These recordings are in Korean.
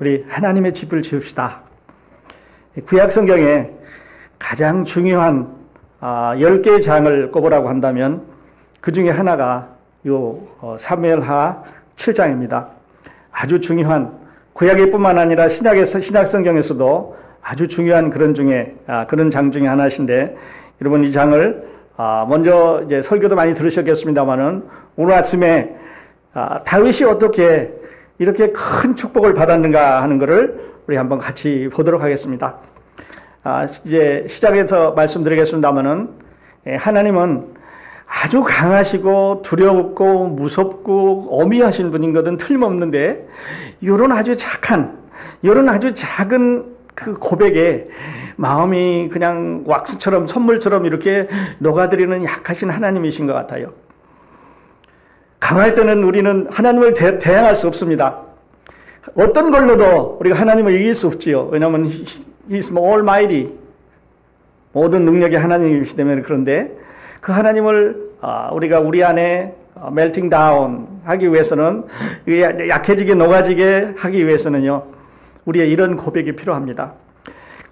우리 하나님의 집을 지읍시다. 구약 성경에 가장 중요한 10개의 장을 꼽으라고 한다면 그 중에 하나가 사무엘하 7장입니다. 아주 중요한, 구약의 뿐만 아니라 신약 성경에서도 아주 중요한 그런 장 중에 하나이신데, 여러분 이 장을 먼저 이제 설교도 많이 들으셨겠습니다만은 오늘 아침에 다윗이 어떻게 이렇게 큰 축복을 받았는가 하는 것을 우리 한번 같이 보도록 하겠습니다. 이제 시작해서 말씀드리겠습니다만은 하나님은 아주 강하시고 두렵고 무섭고 어미하신 분인 것은 틀림없는데, 이런 아주 착한, 이런 아주 작은 그 고백에 마음이 그냥 왁스처럼 선물처럼 이렇게 녹아들이는 약하신 하나님이신 것 같아요. 강할 때는 우리는 하나님을 대항할 수 없습니다. 어떤 걸로도 우리가 하나님을 이길 수 없지요. 왜냐하면 He's almighty. 모든 능력이 하나님이시기 때문에. 그런데 그 하나님을 우리가 우리 안에 melting down 하기 위해서는, 약해지게 녹아지게 하기 위해서는요, 우리의 이런 고백이 필요합니다.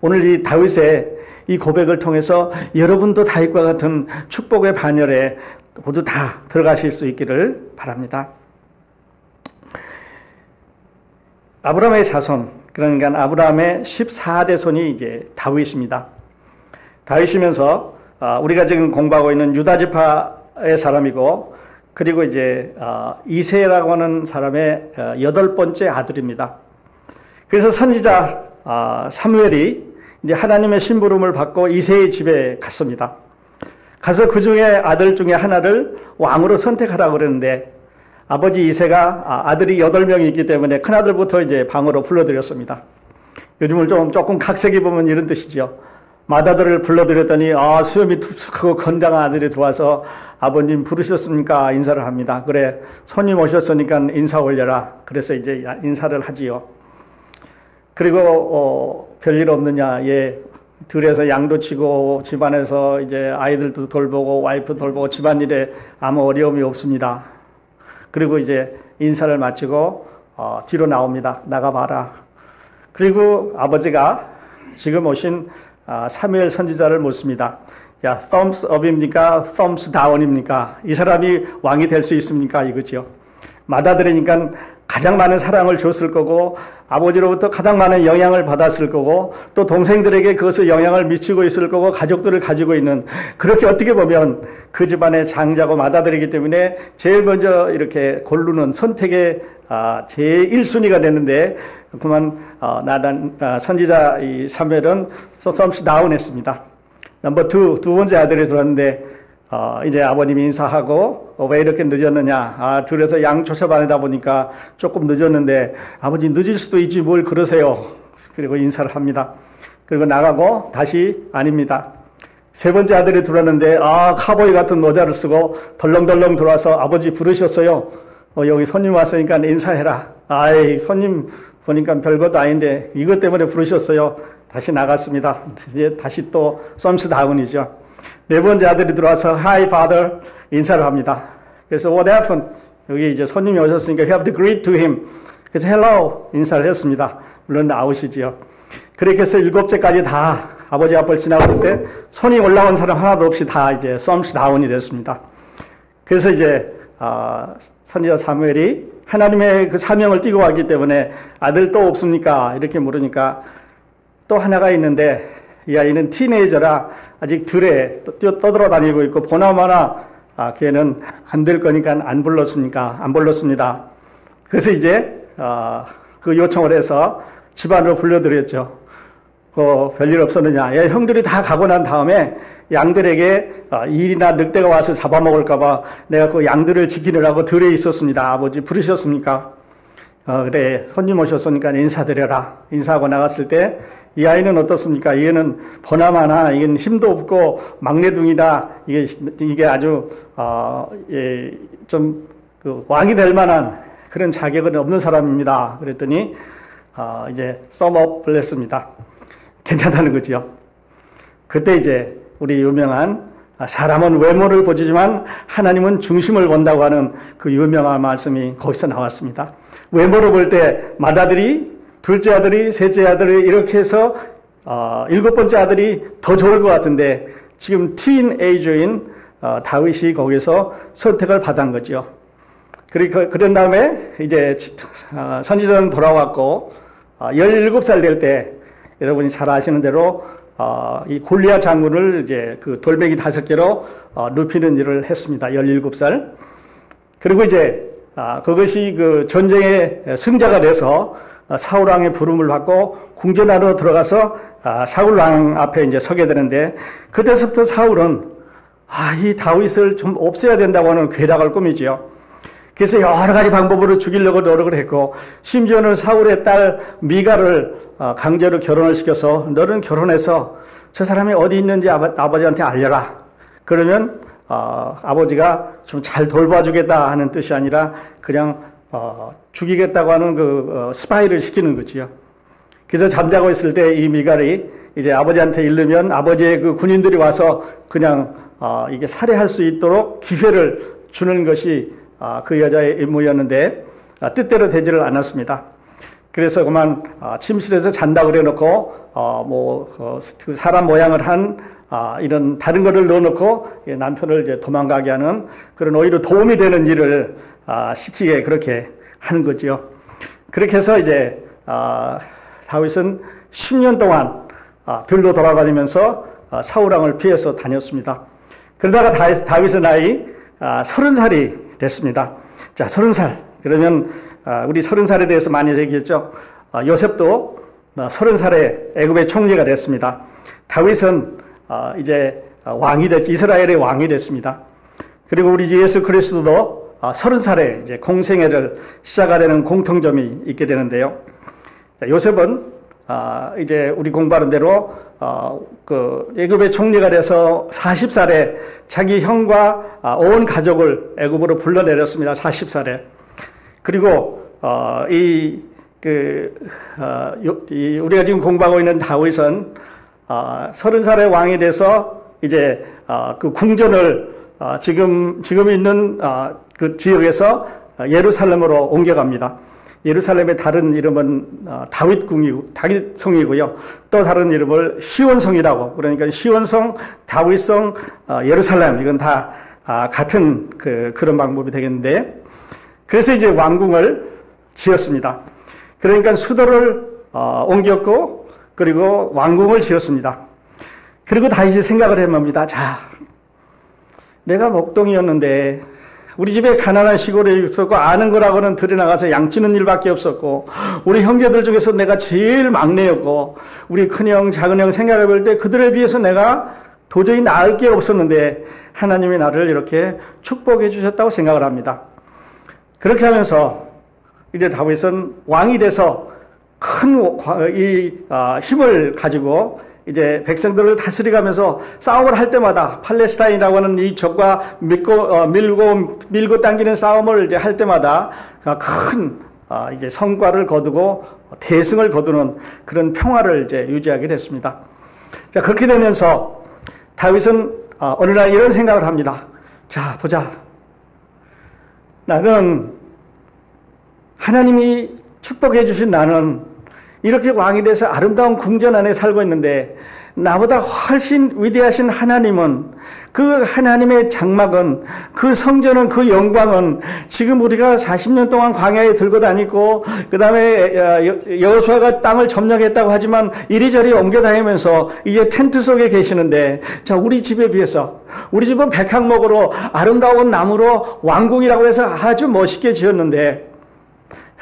오늘 이 다윗의 이 고백을 통해서 여러분도 다윗과 같은 축복의 반열에 모두 다 들어가실 수 있기를 바랍니다. 아브라함의 자손, 그러니까 아브라함의 14대 손이 이제 다윗입니다. 다윗이면서 우리가 지금 공부하고 있는 유다 지파의 사람이고, 그리고 이제 이새라고 하는 사람의 8번째 아들입니다. 그래서 선지자 사무엘이 이제 하나님의 심부름을 받고 이새의 집에 갔습니다. 가서 그 중에 아들 중에 하나를 왕으로 선택하라고 그랬는데, 아버지 이새가 아들이 8명이 있기 때문에 큰아들부터 이제 방으로 불러들였습니다. 요즘을 조금 각색해 보면 이런 뜻이죠. 맏아들을 불러들였더니 수염이 툭툭하고 건장한 아들이 들어와서 아버님 부르셨습니까? 인사를 합니다. 그래, 손님 오셨으니까 인사 올려라. 그래서 이제 인사를 하지요. 그리고 별일 없느냐? 들에서 양도 치고 집안에서 이제 아이들도 돌보고 와이프 돌보고 집안일에 아무 어려움이 없습니다. 그리고 이제 인사를 마치고 뒤로 나옵니다. 나가봐라. 그리고 아버지가 지금 오신 사무엘 선지자를 묻습니다. 야, thumbs up입니까? thumbs down입니까? 이 사람이 왕이 될 수 있습니까? 이거죠. 맏아들이니까 가장 많은 사랑을 줬을 거고, 아버지로부터 가장 많은 영향을 받았을 거고, 또 동생들에게 그것을 영향을 미치고 있을 거고, 가족들을 가지고 있는, 그렇게 어떻게 보면 그 집안의 장자고 맏아들이기 때문에 제일 먼저 이렇게 고르는 선택의 제일 1순위가 됐는데, 그만 선지자 이 사무엘은 thumbs down 했습니다. 넘버 2, 두 번째 아들이 들어왔는데, 이제 아버님이 인사하고, 왜 이렇게 늦었느냐. 들에서 양 쫓아다니다 보니까 조금 늦었는데, 아버지 늦을 수도 있지 뭘 그러세요. 그리고 인사를 합니다. 그리고 나가고 다시 아닙니다. 세 번째 아들이 들어왔는데, 카보이 같은 모자를 쓰고 덜렁덜렁 들어와서 아버지 부르셨어요. 여기 손님 왔으니까 인사해라. 손님 보니까 별것도 아닌데 이것 때문에 부르셨어요. 다시 나갔습니다. 이제 다시 또 썸스 다운이죠. 네 번째 아들이 들어와서 Hi father 인사를 합니다. 그래서 What happened? 여기 이제 손님이 오셨으니까 You have to greet to him. 그래서 Hello 인사를 했습니다. 물론 나오시지요. 그렇게 해서 7째까지 다 아버지 앞을 지나갈 때 손이 올라온 사람 하나도 없이 다 이제 썸스 다운이 됐습니다. 그래서 이제 선지자 사무엘이 하나님의 그 사명을 띠고 왔기 때문에 아들 또 없습니까? 이렇게 물으니까 또 하나가 있는데, 이 아이는 티네이저라 아직 들에 떠돌아다니고 있고 보나마나 걔는 안 될 거니까 안 불렀습니다. 그래서 이제 그 요청을 해서 집안으로 불러들였죠. 별일 없었느냐. 형들이 다 가고 난 다음에 양들에게 일이나 늑대가 와서 잡아먹을까봐 내가 그 양들을 지키느라고 들에 있었습니다. 아버지 부르셨습니까? 그래, 손님 오셨으니까 인사드려라. 인사하고 나갔을 때 이 아이는 어떻습니까? 얘는 보나마나 이건 힘도 없고 막내둥이라 이게 아주 좀 그 왕이 될 만한 그런 자격은 없는 사람입니다. 그랬더니 이제 썸업을 했습니다. 괜찮다는 거죠. 그때 이제 우리 유명한 사람은 외모를 보지만 하나님은 중심을 본다고 하는 그 유명한 말씀이 거기서 나왔습니다. 외모로 볼 때 맏아들이 둘째 아들이, 셋째 아들이 이렇게 해서 일곱 번째 아들이 더 좋을 것 같은데 지금 티인에이저인 다윗이 거기서 선택을 받은 거죠. 그런 다음에 이제 선지자는 돌아왔고 17살 될 때 여러분이 잘 아시는 대로 이 골리앗 장군을 이제 그 돌멩이 5개로 눕히는 일을 했습니다. 17살. 그리고 이제 그것이 그 전쟁의 승자가 돼서 사울 왕의 부름을 받고 궁전 안으로 들어가서 사울 왕 앞에 이제 서게 되는데 그때서부터 사울은 이 다윗을 좀 없애야 된다고 하는 괴락을 꾸미지요. 그래서 여러 가지 방법으로 죽이려고 노력을 했고 심지어는 사울의 딸 미가를 강제로 결혼을 시켜서 너는 결혼해서 저 사람이 어디 있는지 아버지한테 알려라. 그러면 아버지가 좀 잘 돌봐주겠다 하는 뜻이 아니라 그냥 죽이겠다고 하는 그 스파이를 시키는 거지요. 그래서 잠자고 있을 때 이 미갈이 이제 아버지한테 이르면 아버지의 그 군인들이 와서 그냥 이게 살해할 수 있도록 기회를 주는 것이 그 여자의 임무였는데 뜻대로 되지를 않았습니다. 그래서 그만 침실에서 잔다 그래놓고 그 사람 모양을 한 이런 다른 거를 넣어놓고 남편을 이제 도망가게 하는 그런 오히려 도움이 되는 일을 시키게 그렇게 하는 거죠. 그렇게 해서 이제 다윗은 10년 동안 들로 돌아다니면서 사울 왕을 피해서 다녔습니다. 그러다가 다윗의 나이 30살이 됐습니다. 자, 30살. 그러면 우리 30살에 대해서 많이 얘기했죠. 요셉도 30살에 애굽의 총리가 됐습니다. 다윗은 이제 이스라엘의 왕이 됐습니다. 그리고 우리 예수 그리스도도 30살에 이제 공생애를 시작하게 되는 공통점이 있게 되는데요. 요셉은 이제 우리 공부하는 대로 그 애굽의 총리가 돼서 40살에 자기 형과 온 가족을 애굽으로 불러내렸습니다. 40살에. 그리고 우리가 지금 공부하고 있는 다윗은 30살의 왕이 돼서 이제 그 궁전을 지금 있는 그 지역에서 예루살렘으로 옮겨갑니다. 예루살렘의 다른 이름은 다윗성이고요. 또 다른 이름을 시온성이라고. 그러니까 시온성, 다윗성, 예루살렘 이건 다 같은 그런 방법이 되겠는데 그래서 이제 왕궁을 지었습니다. 그러니까 수도를 옮겼고 그리고 왕궁을 지었습니다. 그리고 다윗이 생각을 해봅니다. 자, 내가 목동이었는데 우리 집에 가난한 시골에 있었고 아는 거라고는 들에 나가서 양치는 일밖에 없었고 우리 형제들 중에서 내가 제일 막내였고 우리 큰형 작은형 생각해 볼 때 그들에 비해서 내가 도저히 나을 게 없었는데 하나님이 나를 이렇게 축복해 주셨다고 생각을 합니다. 그렇게 하면서 이제 다윗은 왕이 돼서 큰 힘을 가지고 이제 백성들을 다스려가면서 싸움을 할 때마다 팔레스타인이라고 하는 이 적과 밀고 당기는 싸움을 이제 할 때마다 큰 이제 성과를 거두고 대승을 거두는 그런 평화를 이제 유지하게 됐습니다. 자, 그렇게 되면서 다윗은 어느 날 이런 생각을 합니다. 자, 보자. 나는 하나님이 축복해 주신 나는 이렇게 왕이 돼서 아름다운 궁전 안에 살고 있는데 나보다 훨씬 위대하신 하나님은 그 하나님의 장막은 그 성전은 그 영광은 지금 우리가 40년 동안 광야에 들고 다니고 그 다음에 여호수아가 땅을 점령했다고 하지만 이리저리 옮겨 다니면서 이제 텐트 속에 계시는데 자 우리 집에 비해서 우리 집은 백향목으로 아름다운 나무로 왕궁이라고 해서 아주 멋있게 지었는데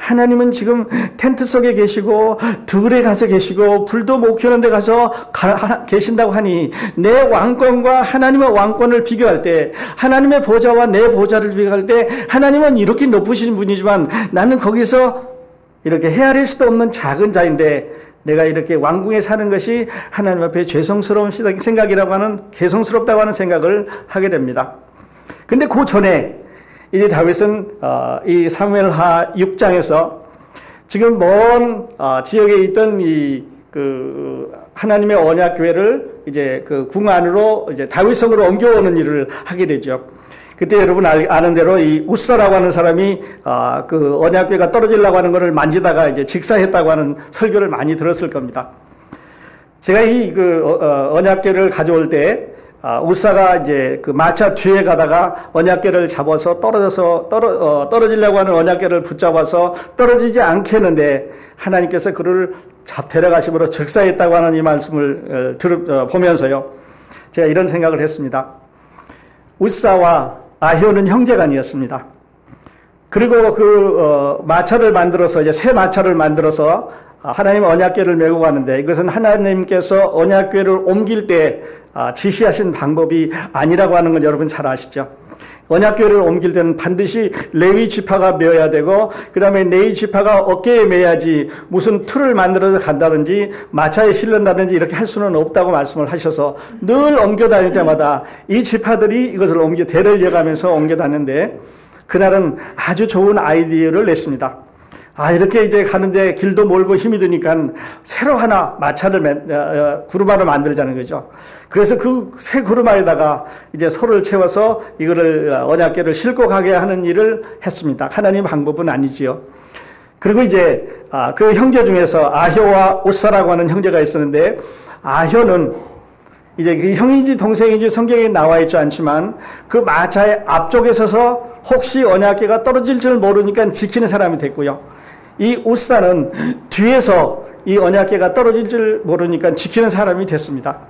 하나님은 지금 텐트 속에 계시고 들에 가서 계시고 불도 못 켜는 데 가서 계신다고 하니 내 왕권과 하나님의 왕권을 비교할 때 하나님의 보좌와 내 보좌를 비교할 때 하나님은 이렇게 높으신 분이지만 나는 거기서 이렇게 헤아릴 수도 없는 작은 자인데 내가 이렇게 왕궁에 사는 것이 하나님 앞에 죄송스러운 생각이라고 하는 죄송스럽다고 하는 생각을 하게 됩니다. 근데 그 전에 이제 다윗은 이 사무엘하 6장에서 지금 먼 지역에 있던 그 하나님의 언약 교회를 이제 그 궁 안으로 이제 다윗성으로 옮겨오는 일을 하게 되죠. 그때 여러분 아는 대로 이 우사라고 하는 사람이 그 언약궤가 떨어지려고 하는 것을 만지다가 이제 직사했다고 하는 설교를 많이 들었을 겁니다. 제가 이 언약궤를 가져올 때 우사가 이제 그 마차 뒤에 가다가 언약궤를 잡아서 떨어지려고 하는 언약궤를 붙잡아서 떨어지지 않게 했는데 하나님께서 그를 데려가심으로 즉사했다고 하는 이 말씀을 보면서요. 제가 이런 생각을 했습니다. 우사와 아히오는 형제간이었습니다. 그리고 그 마차를 만들어서 이제 새 마차를 만들어서 하나님 언약궤를 메고 가는데 이것은 하나님께서 언약궤를 옮길 때 지시하신 방법이 아니라고 하는 건 여러분 잘 아시죠? 언약궤를 옮길 때는 반드시 레위 지파가 메어야 되고 그 다음에 레위 지파가 어깨에 메야지 무슨 틀을 만들어서 간다든지 마차에 실른다든지 이렇게 할 수는 없다고 말씀을 하셔서 늘 옮겨 다닐 때마다 이 지파들이 이것을 대를 이어가면서 옮겨 다녔는데 그날은 아주 좋은 아이디어를 냈습니다. 이렇게 이제 가는데 길도 멀고 힘이 드니까 새로 하나 마차를 구루마를 만들자는 거죠. 그래서 그 새 구루마에다가 이제 소를 채워서 이거를 언약궤를 싣고 가게 하는 일을 했습니다. 하나님 방법은 아니지요. 그리고 이제 그 형제 중에서 아효와 우사라고 하는 형제가 있었는데 아효는 이제 그 형인지 동생인지 성경에 나와 있지 않지만 그 마차의 앞쪽에 서서 혹시 언약궤가 떨어질 줄 모르니까 지키는 사람이 됐고요. 이 우사는 뒤에서 이 언약궤가 떨어질 줄 모르니까 지키는 사람이 됐습니다.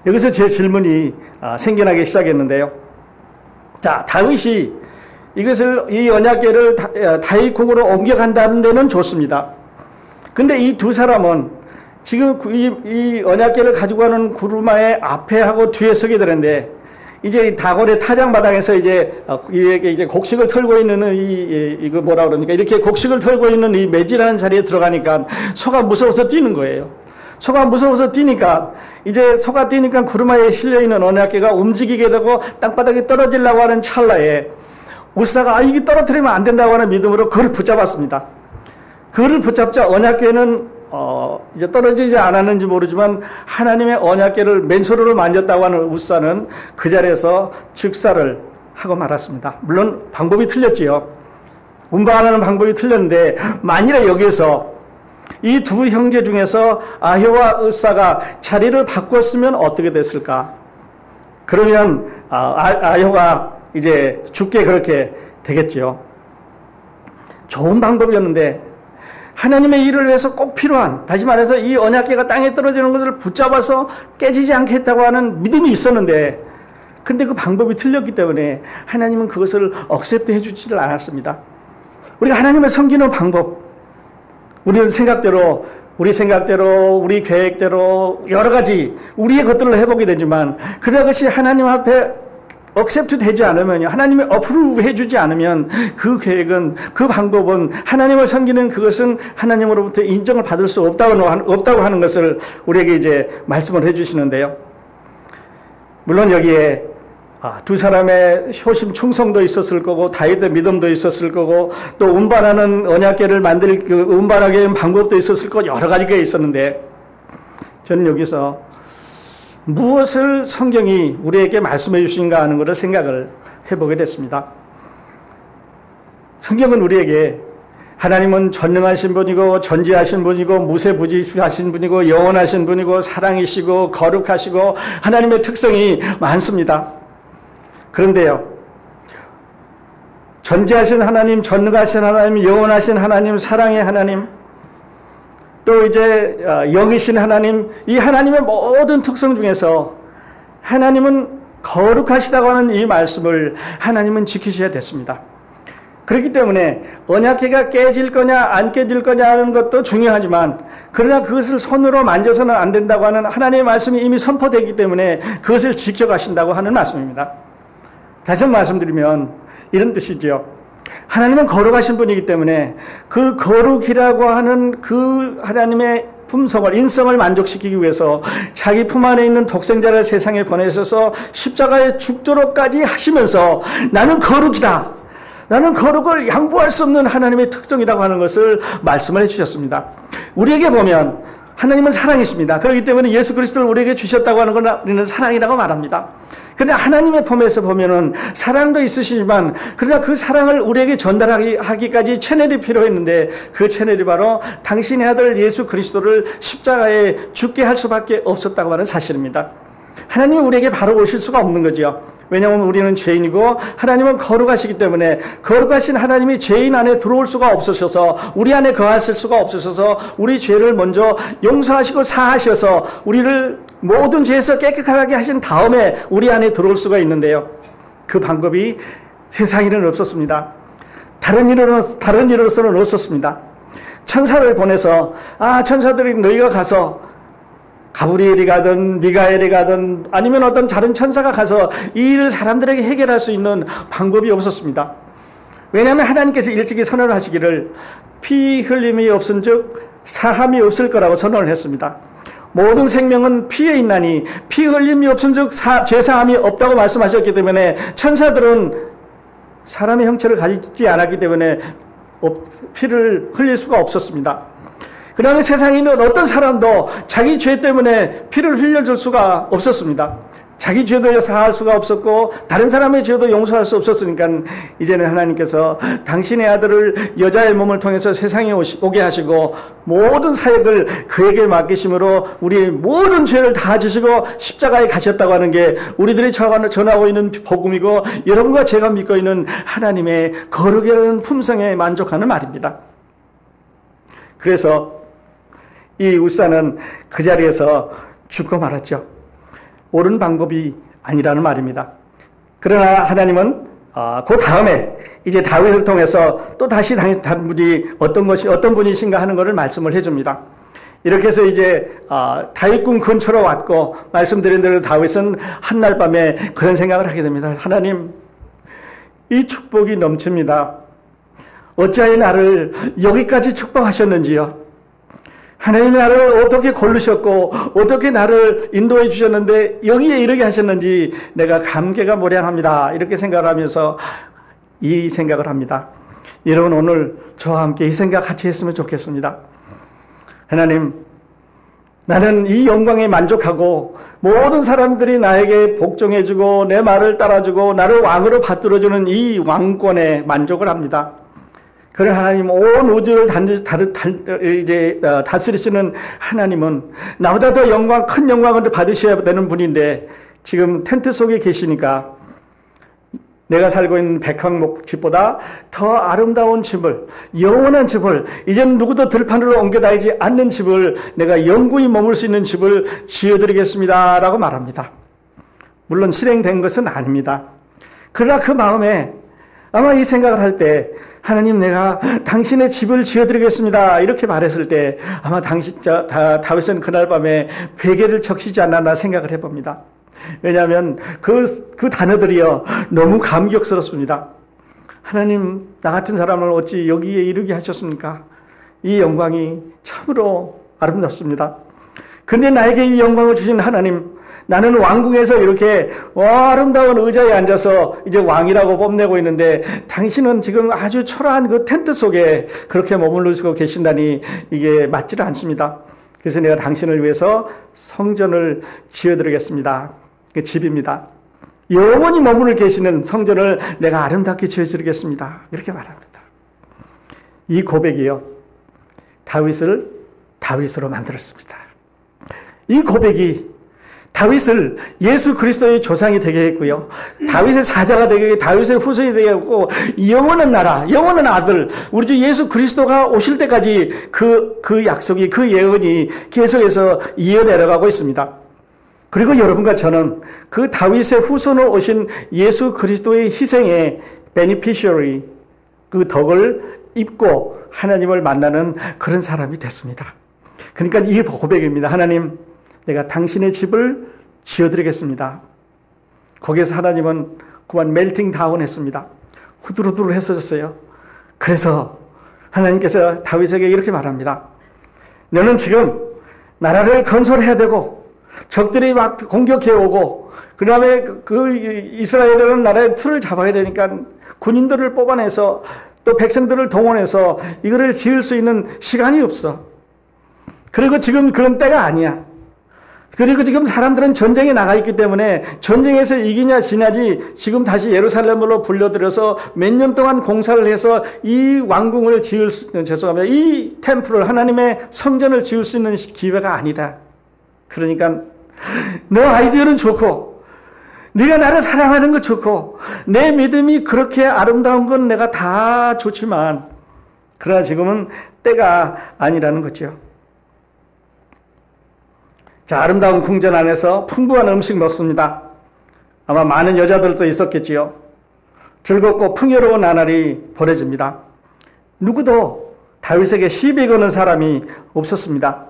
여기서 제 질문이 생겨나기 시작했는데요. 자, 다윗이 이 언약궤를 다윗 궁으로 옮겨간다는 데는 좋습니다. 근데 이 두 사람은 지금 이 언약궤를 가지고 가는 구루마의 앞에 하고 뒤에 서게 되는데 이제 다골의 타작마당에서 이제 곡식을 털고 있는 이거 뭐라 그러니까 이렇게 곡식을 털고 있는 이 매질하는 자리에 들어가니까 소가 무서워서 뛰는 거예요. 소가 무서워서 뛰니까 이제 소가 뛰니까 구루마에 실려 있는 언약궤가 움직이게 되고 땅바닥에 떨어지려고 하는 찰나에 우사가 이게 떨어뜨리면 안 된다고 하는 믿음으로 그를 붙잡았습니다. 그를 붙잡자 언약궤는 이제 떨어지지 않았는지 모르지만 하나님의 언약궤를 맨손으로 만졌다고 하는 우사는 그 자리에서 즉사를 하고 말았습니다. 물론 방법이 틀렸지요. 운반하는 방법이 틀렸는데 만일에 여기에서 이 두 형제 중에서 아효와 우사가 자리를 바꿨으면 어떻게 됐을까? 그러면 아효가 이제 죽게 그렇게 되겠지요. 좋은 방법이었는데 하나님의 일을 위해서 꼭 필요한, 다시 말해서 이 언약궤가 땅에 떨어지는 것을 붙잡아서 깨지지 않겠다고 하는 믿음이 있었는데 근데 그 방법이 틀렸기 때문에 하나님은 그것을 억셉트 해주지를 않았습니다. 우리가 하나님을 섬기는 방법, 우리 생각대로, 우리 계획대로 여러 가지 우리의 것들을 해보게 되지만 그것이 하나님 앞에 억셉트 되지 않으면, 하나님이 어프로브 해주지 않으면 그 계획은, 그 방법은, 하나님을 섬기는 그것은 하나님으로부터 인정을 받을 수 없다고 하는 것을 우리에게 이제 말씀을 해주시는데요. 물론 여기에 두 사람의 효심 충성도 있었을 거고 다윗의 믿음도 있었을 거고 또 운반하는 언약궤를 운반하게 하는 방법도 있었을 거고 여러 가지가 있었는데 저는 여기서 무엇을 성경이 우리에게 말씀해 주신가 하는 것을 생각을 해보게 됐습니다. 성경은 우리에게 하나님은 전능하신 분이고 전지하신 분이고 무세부지하신 분이고 영원하신 분이고 사랑이시고 거룩하시고 하나님의 특성이 많습니다. 그런데요, 전지하신 하나님, 전능하신 하나님, 영원하신 하나님, 사랑의 하나님, 또 이제 영이신 하나님, 이 하나님의 모든 특성 중에서 하나님은 거룩하시다고 하는 이 말씀을 하나님은 지키셔야 됐습니다. 그렇기 때문에 언약궤가 깨질 거냐 안 깨질 거냐 하는 것도 중요하지만 그러나 그것을 손으로 만져서는 안 된다고 하는 하나님의 말씀이 이미 선포되기 때문에 그것을 지켜가신다고 하는 말씀입니다. 다시 한번 말씀드리면 이런 뜻이죠. 하나님은 거룩하신 분이기 때문에 그 거룩이라고 하는 그 하나님의 품성을, 인성을 만족시키기 위해서 자기 품 안에 있는 독생자를 세상에 보내셔서 십자가에 죽도록까지 하시면서 나는 거룩이다, 나는 거룩을 양보할 수 없는 하나님의 특성이라고 하는 것을 말씀을 해주셨습니다. 우리에게 보면 하나님은 사랑이십니다. 그렇기 때문에 예수 그리스도를 우리에게 주셨다고 하는 건 우리는 사랑이라고 말합니다. 그런데 하나님의 폼에서 보면은 사랑도 있으시지만 그러나 그 사랑을 우리에게 전달하기까지 채널이 필요했는데 그 채널이 바로 당신의 아들 예수 그리스도를 십자가에 죽게 할 수밖에 없었다고 하는 사실입니다. 하나님은 우리에게 바로 오실 수가 없는 거죠. 왜냐하면 우리는 죄인이고 하나님은 거룩하시기 때문에 거룩하신 하나님이 죄인 안에 들어올 수가 없으셔서 우리 안에 거하실 수가 없으셔서 우리 죄를 먼저 용서하시고 사하셔서 우리를 모든 죄에서 깨끗하게 하신 다음에 우리 안에 들어올 수가 있는데요. 그 방법이 세상에는 없었습니다. 다른 일으로서는 없었습니다. 천사를 보내서 천사들이 너희가 가서 가브리엘이 가든 미가엘이 가든 아니면 어떤 다른 천사가 가서 이 일을 사람들에게 해결할 수 있는 방법이 없었습니다. 왜냐하면 하나님께서 일찍이 선언을 하시기를 피 흘림이 없은즉 사함이 없을 거라고 선언을 했습니다. 모든 생명은 피에 있나니 피 흘림이 없은즉 죄사함이 없다고 말씀하셨기 때문에 천사들은 사람의 형체를 가지지 않았기 때문에 피를 흘릴 수가 없었습니다. 그 다음에 세상에 있는 어떤 사람도 자기 죄 때문에 피를 흘려줄 수가 없었습니다. 자기 죄도 사할 수가 없었고 다른 사람의 죄도 용서할 수 없었으니까 이제는 하나님께서 당신의 아들을 여자의 몸을 통해서 세상에 오게 하시고 모든 사역을 그에게 맡기심으로 우리의 모든 죄를 다 지시고 십자가에 가셨다고 하는 게 우리들이 전하고 있는 복음이고 여러분과 제가 믿고 있는 하나님의 거룩이라는 품성에 만족하는 말입니다. 그래서 이 울사는 그 자리에서 죽고 말았죠. 옳은 방법이 아니라는 말입니다. 그러나 하나님은 그 다음에 이제 다윗을 통해서 또 다시 다른 분이 어떤 분이신가 하는 것을 말씀을 해줍니다. 이렇게 해서 이제 다윗궁 근처로 왔고 말씀드린 대로 다윗은 한날 밤에 그런 생각을 하게 됩니다. 하나님, 이 축복이 넘칩니다. 어찌하여 나를 여기까지 축복하셨는지요? 하나님이 나를 어떻게 고르셨고 어떻게 나를 인도해 주셨는데 여기에 이르게 하셨는지 내가 감개가 무량합니다. 이렇게 생각을 하면서 이 생각을 합니다. 여러분 오늘 저와 함께 이 생각 같이 했으면 좋겠습니다. 하나님, 나는 이 영광에 만족하고 모든 사람들이 나에게 복종해주고 내 말을 따라주고 나를 왕으로 받들어주는 이 왕권에 만족을 합니다. 그런 하나님, 온 우주를 다스리시는 하나님은 나보다 더 큰 영광을 받으셔야 되는 분인데 지금 텐트 속에 계시니까 내가 살고 있는 백항목 집보다 더 아름다운 집을, 영원한 집을, 이제는 누구도 들판으로 옮겨다니지 않는 집을, 내가 영구히 머물 수 있는 집을 지어드리겠습니다 라고 말합니다. 물론 실행된 것은 아닙니다. 그러나 그 마음에 아마 이 생각을 할 때 하나님, 내가 당신의 집을 지어드리겠습니다 이렇게 말했을 때 아마 다윗은 그날 밤에 베개를 적시지 않았나 생각을 해봅니다. 왜냐하면 그 단어들이요 너무 감격스럽습니다. 하나님, 나 같은 사람을 어찌 여기에 이르게 하셨습니까? 이 영광이 참으로 아름답습니다. 근데 나에게 이 영광을 주신 하나님, 나는 왕궁에서 이렇게 아름다운 의자에 앉아서 이제 왕이라고 뽐내고 있는데 당신은 지금 아주 초라한 그 텐트 속에 그렇게 머무르시고 계신다니 이게 맞지를 않습니다. 그래서 내가 당신을 위해서 성전을 지어드리겠습니다. 그 집입니다. 영원히 머무르 계시는 성전을 내가 아름답게 지어드리겠습니다. 이렇게 말합니다. 이 고백이요, 다윗을 다윗으로 만들었습니다. 이 고백이 다윗을 예수 그리스도의 조상이 되게 했고요. 다윗의 사자가 되게 했고 다윗의 후손이 되게 했고 영원한 나라, 영원한 아들, 우리 주 예수 그리스도가 오실 때까지 그 약속이, 그 예언이 계속해서 이어내려가고 있습니다. 그리고 여러분과 저는 그 다윗의 후손으로 오신 예수 그리스도의 희생의 beneficiary, 그 덕을 입고 하나님을 만나는 그런 사람이 됐습니다. 그러니까 이 고백입니다. 하나님, 내가 당신의 집을 지어드리겠습니다. 거기에서 하나님은 그만 멜팅 다운 했습니다. 후두루두루 했어졌어요. 그래서 하나님께서 다윗에게 이렇게 말합니다. 너는 지금 나라를 건설해야 되고 적들이 막 공격해 오고 그 다음에 그 이스라엘이라는 나라의 틀을 잡아야 되니까 군인들을 뽑아내서 또 백성들을 동원해서 이거를 지을 수 있는 시간이 없어. 그리고 지금 그런 때가 아니야. 그리고 지금 사람들은 전쟁에 나가 있기 때문에 전쟁에서 이기냐 지냐지 지금 다시 예루살렘으로 불려들여서 몇 년 동안 공사를 해서 이 왕궁을 죄송합니다. 이 템플을 하나님의 성전을 지을 수 있는 기회가 아니다. 그러니까 너 아이디어는 좋고 네가 나를 사랑하는 거 좋고 내 믿음이 그렇게 아름다운 건 내가 다 좋지만 그러나 지금은 때가 아니라는 거죠. 자, 아름다운 궁전 안에서 풍부한 음식 먹습니다. 아마 많은 여자들도 있었겠지요. 즐겁고 풍요로운 나날이 보내집니다. 누구도 다윗에게 시비 거는 사람이 없었습니다.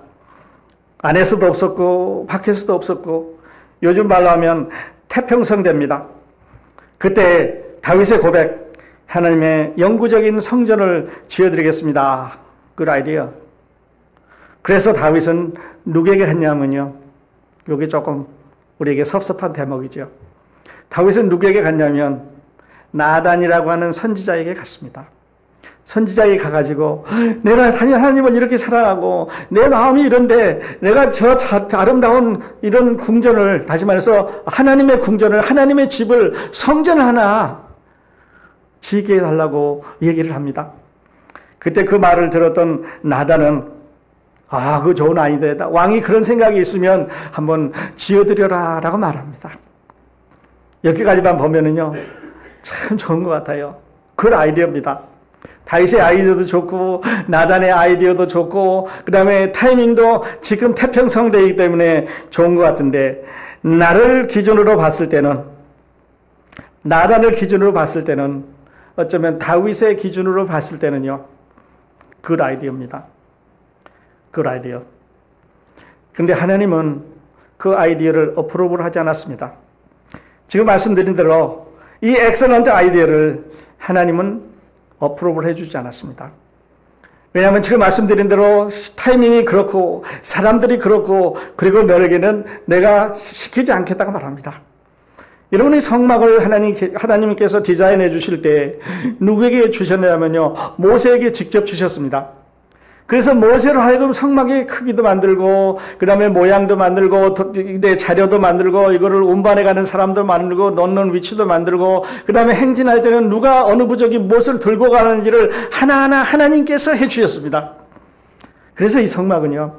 안에서도 없었고 밖에서도 없었고 요즘 말로 하면 태평성대입니다. 그때 다윗의 고백, 하나님의 영구적인 성전을 지어드리겠습니다. 그 아이디어. 그래서 다윗은 누구에게 했냐면요. 이게 조금 우리에게 섭섭한 대목이죠. 다윗은 누구에게 갔냐면 나단이라고 하는 선지자에게 갔습니다. 선지자에게 가가지고 내가 하나님을 이렇게 사랑하고 내 마음이 이런데 내가 저 아름다운 이런 궁전을 다시 말해서 하나님의 궁전을 하나님의 집을 성전을 하나 지게 해달라고 얘기를 합니다. 그때 그 말을 들었던 나단은 그 좋은 아이디어다. 왕이 그런 생각이 있으면 한번 지어드려라 라고 말합니다. 여기까지만 보면은요 참 좋은 것 같아요. 그 아이디어입니다. 다윗의 아이디어도 좋고 나단의 아이디어도 좋고 그 다음에 타이밍도 지금 태평성대이기 때문에 좋은 것 같은데 나를 기준으로 봤을 때는 나단을 기준으로 봤을 때는 어쩌면 다윗의 기준으로 봤을 때는요 그 아이디어입니다. 그 아이디어. 그런데 하나님은 그 아이디어를 어프로브를 하지 않았습니다. 지금 말씀드린 대로 이 엑셀런트 아이디어를 하나님은 어프로브를 해주지 않았습니다. 왜냐하면 지금 말씀드린 대로 타이밍이 그렇고 사람들이 그렇고 그리고 너에게는 내가 시키지 않겠다고 말합니다. 여러분이 성막을 하나님께서 디자인해 주실 때 누구에게 주셨냐면요 모세에게 직접 주셨습니다. 그래서 모세로 하여금 성막의 크기도 만들고 그 다음에 모양도 만들고 자료도 만들고 이거를 운반해가는 사람도 만들고 넣는 위치도 만들고 그 다음에 행진할 때는 누가 어느 부족이 무엇을 들고 가는지를 하나하나 하나님께서 해주셨습니다. 그래서 이 성막은요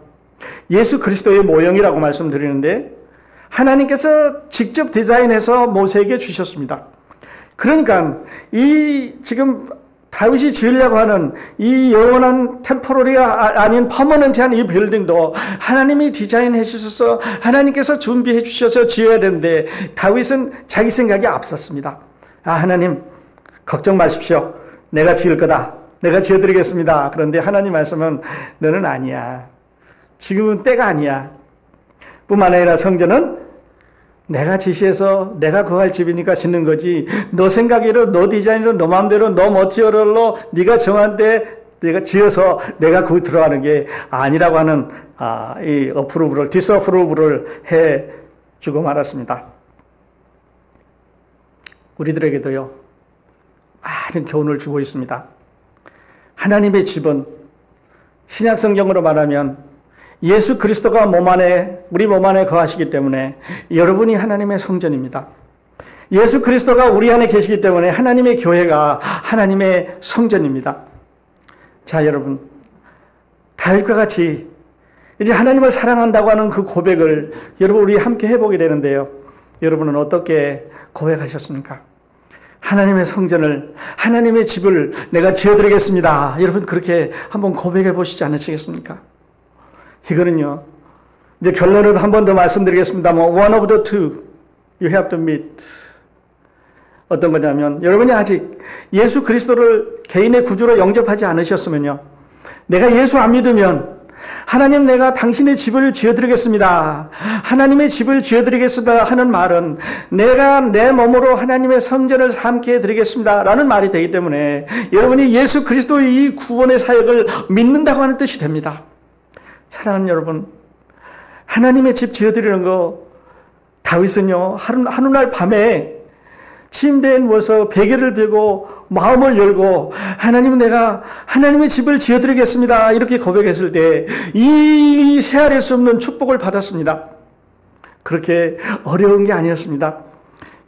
예수 그리스도의 모형이라고 말씀드리는데 하나님께서 직접 디자인해서 모세에게 주셨습니다. 그러니까 이 지금 다윗이 지으려고 하는 이 영원한 템포러리가 아닌 퍼머넌트한 이 빌딩도 하나님이 디자인해 주셔서 하나님께서 준비해 주셔서 지어야 되는데 다윗은 자기 생각이 앞섰습니다. 하나님 걱정 마십시오. 내가 지을 거다. 내가 지어드리겠습니다. 그런데 하나님 말씀은 너는 아니야. 지금은 때가 아니야. 뿐만 아니라 성전은 내가 지시해서 내가 거할 집이니까 짓는 거지 너 생각으로 너 디자인으로 너 마음대로 너 머티리얼로 네가 정한 때 내가 지어서 내가 거기 들어가는 게 아니라고 하는 이 어프로브를 디스어프로브를 해주고 말았습니다. 우리들에게도요 많은 교훈을 주고 있습니다. 하나님의 집은 신약성경으로 말하면 예수 그리스도가 우리 몸 안에 거하시기 때문에 여러분이 하나님의 성전입니다. 예수 그리스도가 우리 안에 계시기 때문에 하나님의 교회가 하나님의 성전입니다. 자, 여러분. 다윗과 같이 이제 하나님을 사랑한다고 하는 그 고백을 여러분 우리 함께 해보게 되는데요. 여러분은 어떻게 고백하셨습니까? 하나님의 성전을, 하나님의 집을 내가 지어드리겠습니다. 여러분 그렇게 한번 고백해 보시지 않으시겠습니까? 이거는요, 이제 결론을 한 번 더 말씀드리겠습니다만, one of the two, you have to meet. 어떤 거냐면, 여러분이 아직 예수 그리스도를 개인의 구주로 영접하지 않으셨으면요, 내가 예수 안 믿으면, 하나님 내가 당신의 집을 지어드리겠습니다. 하나님의 집을 지어드리겠습니다 하는 말은 내가 내 몸으로 하나님의 성전을 삼게 해드리겠습니다 라는 말이 되기 때문에 여러분이 예수 그리스도의 이 구원의 사역을 믿는다고 하는 뜻이 됩니다. 사랑하는 여러분, 하나님의 집 지어드리는 거 다윗은요 하루날 밤에 침대에 누워서 베개를 베고 마음을 열고 하나님, 내가 하나님의 집을 지어드리겠습니다, 이렇게 고백했을 때 이 헤아릴 수 없는 축복을 받았습니다. 그렇게 어려운 게 아니었습니다.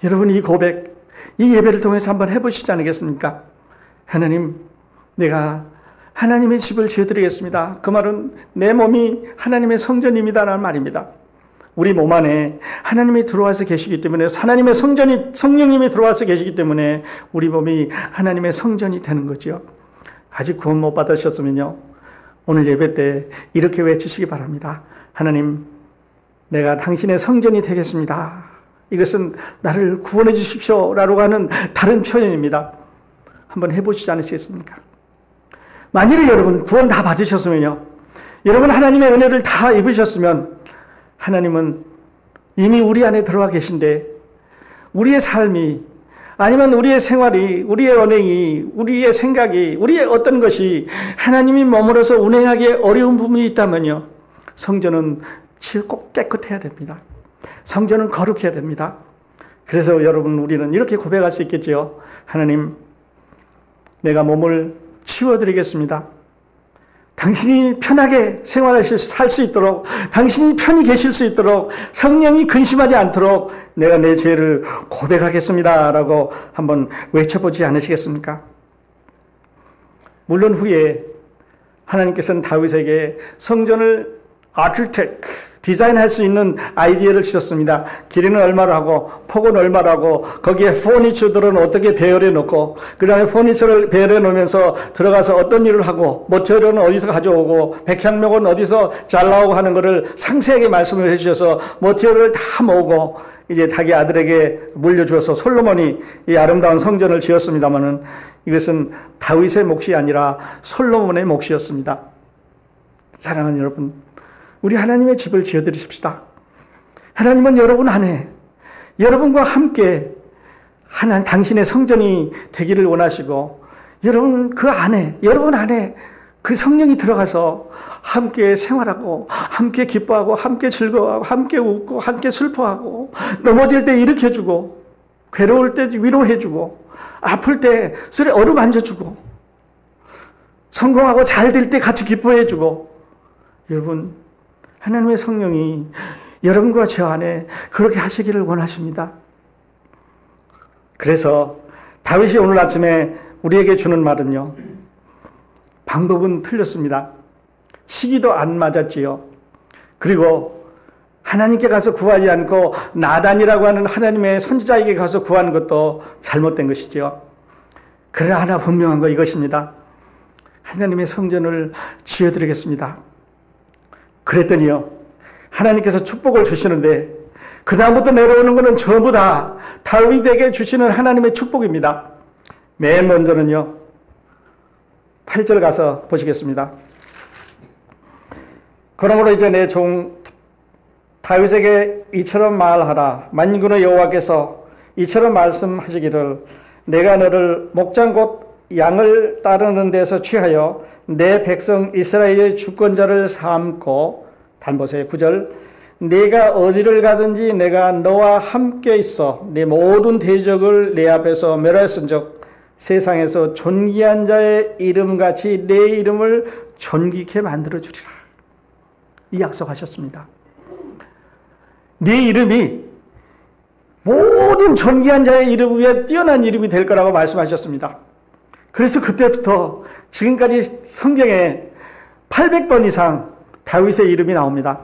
여러분, 이 고백, 이 예배를 통해서 한번 해보시지 않겠습니까? 하나님, 내가 하나님의 집을 지어드리겠습니다. 그 말은 내 몸이 하나님의 성전입니다라는 말입니다. 우리 몸 안에 하나님이 들어와서 계시기 때문에, 하나님의 성령님이 들어와서 계시기 때문에 우리 몸이 하나님의 성전이 되는 거죠. 아직 구원 못 받으셨으면요, 오늘 예배 때 이렇게 외치시기 바랍니다. 하나님, 내가 당신의 성전이 되겠습니다. 이것은 나를 구원해 주십시오 라고 하는 다른 표현입니다. 한번 해보시지 않으시겠습니까? 만일에 여러분 구원 다 받으셨으면요, 여러분 하나님의 은혜를 다 입으셨으면, 하나님은 이미 우리 안에 들어와 계신데 우리의 삶이, 아니면 우리의 생활이, 우리의 언행이, 우리의 생각이, 우리의 어떤 것이 하나님이 머물러서 운행하기에 어려운 부분이 있다면요, 성전은 꼭 깨끗해야 됩니다. 성전은 거룩해야 됩니다. 그래서 여러분, 우리는 이렇게 고백할 수 있겠죠. 하나님, 내가 몸을 치워드리겠습니다. 당신이 편하게 살 수 있도록, 당신이 편히 계실 수 있도록, 성령이 근심하지 않도록 내가 내 죄를 고백하겠습니다 라고 한번 외쳐보지 않으시겠습니까? 물론 후에 하나님께서는 다윗에게 성전을 디자인할 수 있는 아이디어를 주셨습니다. 길이는 얼마로 하고 폭은 얼마로 하고 거기에 포니처들은 어떻게 배열해 놓고, 그 다음에 포니처를 배열해 놓으면서 들어가서 어떤 일을 하고, 모티리얼은 어디서 가져오고, 백향목은 어디서 잘 나오고 하는 것을 상세하게 말씀을 해주셔서 모티리얼을 다 모으고 이제 자기 아들에게 물려주어서 솔로몬이 이 아름다운 성전을 지었습니다마는, 이것은 다윗의 몫이 아니라 솔로몬의 몫이었습니다. 사랑하는 여러분, 우리 하나님의 집을 지어드리십시다. 하나님은 여러분 안에, 여러분과 함께 당신의 성전이 되기를 원하시고, 여러분 안에 그 성령이 들어가서 함께 생활하고, 함께 기뻐하고, 함께 즐거워하고, 함께 웃고, 함께 슬퍼하고, 넘어질 때 일으켜주고, 괴로울 때 위로해주고, 아플 때 술에 어루만져주고, 성공하고 잘 될 때 같이 기뻐해주고, 여러분, 하나님의 성령이 여러분과 저 안에 그렇게 하시기를 원하십니다. 그래서 다윗이 오늘 아침에 우리에게 주는 말은요, 방법은 틀렸습니다. 시기도 안 맞았지요. 그리고 하나님께 가서 구하지 않고 나단이라고 하는 하나님의 선지자에게 가서 구하는 것도 잘못된 것이지요. 그러나 하나 분명한 거 이것입니다. 하나님의 성전을 지어드리겠습니다. 그랬더니요, 하나님께서 축복을 주시는데 그 다음부터 내려오는 것은 전부 다 다윗에게 주시는 하나님의 축복입니다. 맨 먼저는요, 8절 가서 보시겠습니다. 그러므로 이제 내 종 다윗에게 이처럼 말하라. 만군의 여호와께서 이처럼 말씀하시기를, 내가 너를 목장 곧 양을 따르는 데서 취하여 내 백성 이스라엘의 주권자를 삼고, 단보세요 9절, 네가 어디를 가든지 내가 너와 함께 있어 네 모든 대적을 내 앞에서 멸하였은즉 세상에서 존귀한 자의 이름같이 내 이름을 존귀케 만들어주리라. 이 약속하셨습니다. 네 이름이 모든 존귀한 자의 이름 위에 뛰어난 이름이 될 거라고 말씀하셨습니다. 그래서 그때부터 지금까지 성경에 800번 이상 다윗의 이름이 나옵니다.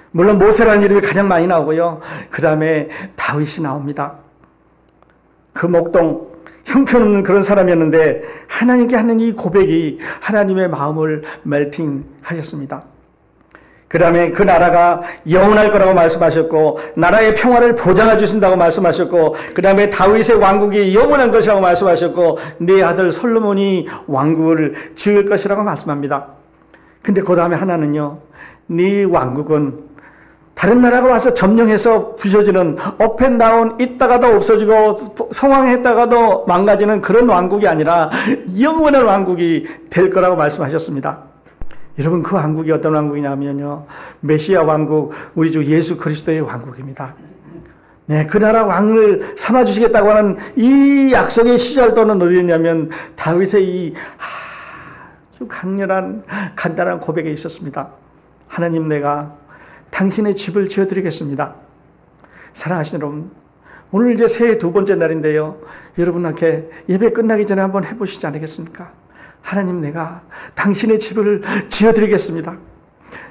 물론 모세라는 이름이 가장 많이 나오고요, 그 다음에 다윗이 나옵니다. 그 목동 형편없는 그런 사람이었는데 하나님께 하는 이 고백이 하나님의 마음을 멜팅하셨습니다. 그 다음에 그 나라가 영원할 거라고 말씀하셨고, 나라의 평화를 보장해 주신다고 말씀하셨고, 그 다음에 다윗의 왕국이 영원한 것이라고 말씀하셨고, 네 아들 솔로몬이 왕국을 지을 것이라고 말씀합니다. 근데 그 다음에 하나는요, 네 왕국은 다른 나라가 와서 점령해서 부셔지는, 업앤다운 있다가도 없어지고 성황했다가도 망가지는 그런 왕국이 아니라 영원한 왕국이 될 거라고 말씀하셨습니다. 여러분, 그 왕국이 어떤 왕국이냐면요, 메시아 왕국, 우리 주 예수 그리스도의 왕국입니다. 네, 그 나라 왕을 삼아주시겠다고 하는 이 약속의 시작도는 어디였냐면 다윗의 이 아주 강렬한 간단한 고백에 있었습니다. 하나님, 내가 당신의 집을 지어드리겠습니다. 사랑하시는 여러분, 오늘 이제 새해 두 번째 날인데요. 여러분한테 예배 끝나기 전에 한번 해보시지 않겠습니까? 하나님, 내가 당신의 집을 지어드리겠습니다.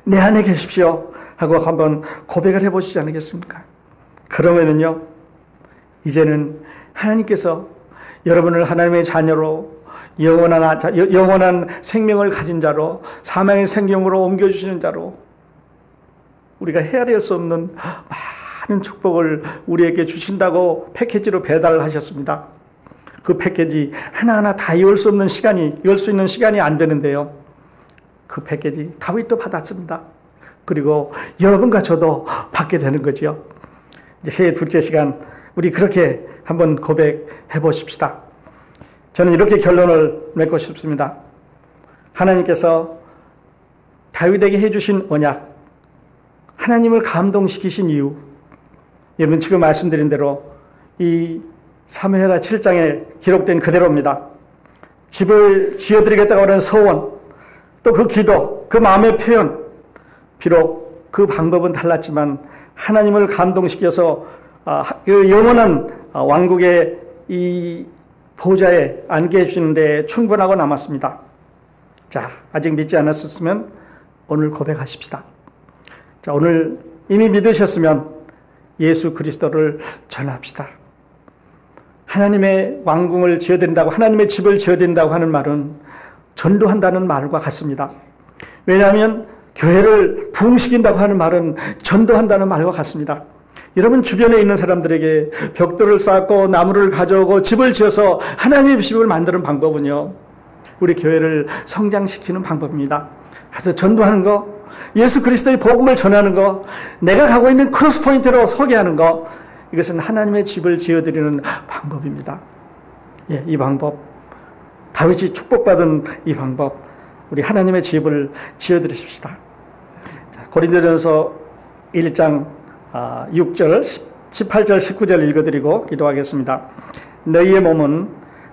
내 안에 계십시오. 하고 한번 고백을 해보시지 않겠습니까? 그러면은요, 이제는 하나님께서 여러분을 하나님의 자녀로 영원한 생명을 가진 자로, 사망의 생명으로 옮겨주시는 자로, 우리가 헤아릴 수 없는 많은 축복을 우리에게 주신다고 패키지로 배달을 하셨습니다. 그 패키지 하나하나 다 열 수 있는 시간이 안 되는데요. 그 패키지 다윗도 받았습니다. 그리고 여러분과 저도 받게 되는 거죠. 이제 새해 둘째 시간 우리 그렇게 한번 고백해 보십시다. 저는 이렇게 결론을 맺고 싶습니다. 하나님께서 다윗에게 해주신 언약, 하나님을 감동시키신 이유, 여러분 지금 말씀드린 대로 이 사무엘하 7장에 기록된 그대로입니다. 집을 지어드리겠다고 하는 소원, 또 그 기도, 그 마음의 표현, 비록 그 방법은 달랐지만 하나님을 감동시켜서 그 영원한 왕국의 이 보좌에 앉게 해주시는 데 충분하고 남았습니다. 자, 아직 믿지 않았었으면 오늘 고백하십시다. 자, 오늘 이미 믿으셨으면 예수 그리스도를 전합시다. 하나님의 왕궁을 지어드린다고, 하나님의 집을 지어드린다고 하는 말은 전도한다는 말과 같습니다. 왜냐하면 교회를 부흥시킨다고 하는 말은 전도한다는 말과 같습니다. 여러분 주변에 있는 사람들에게 벽돌을 쌓고 나무를 가져오고 집을 지어서 하나님의 집을 만드는 방법은요, 우리 교회를 성장시키는 방법입니다. 가서 전도하는 거, 예수 그리스도의 복음을 전하는 거, 내가 가고 있는 크로스포인트로 서게 하는 거, 이것은 하나님의 집을 지어드리는 방법입니다. 예, 이 방법, 다윗이 축복받은 이 방법, 우리 하나님의 집을 지어드리십시다. 고린도전서 1장 6절, 18절, 19절 읽어드리고 기도하겠습니다. 너희의 몸은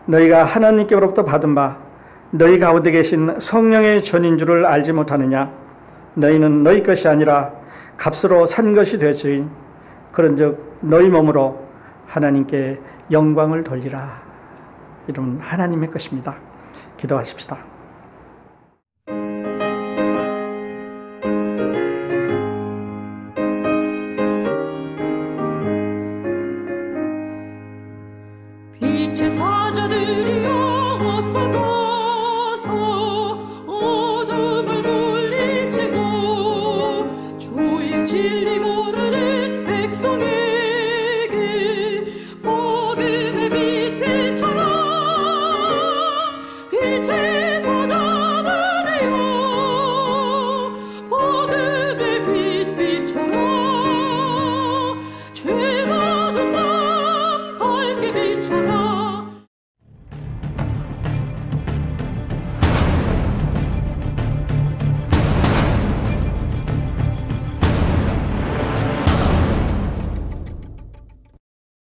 너희가 하나님께로부터 받은 바 너희 가운데 계신 성령의 전인 줄을 알지 못하느냐? 너희는 너희 것이 아니라 값으로 산 것이 되지. 그런즉 너희 몸으로 하나님께 영광을 돌리라. 이런 하나님의 것입니다. 기도하십시다.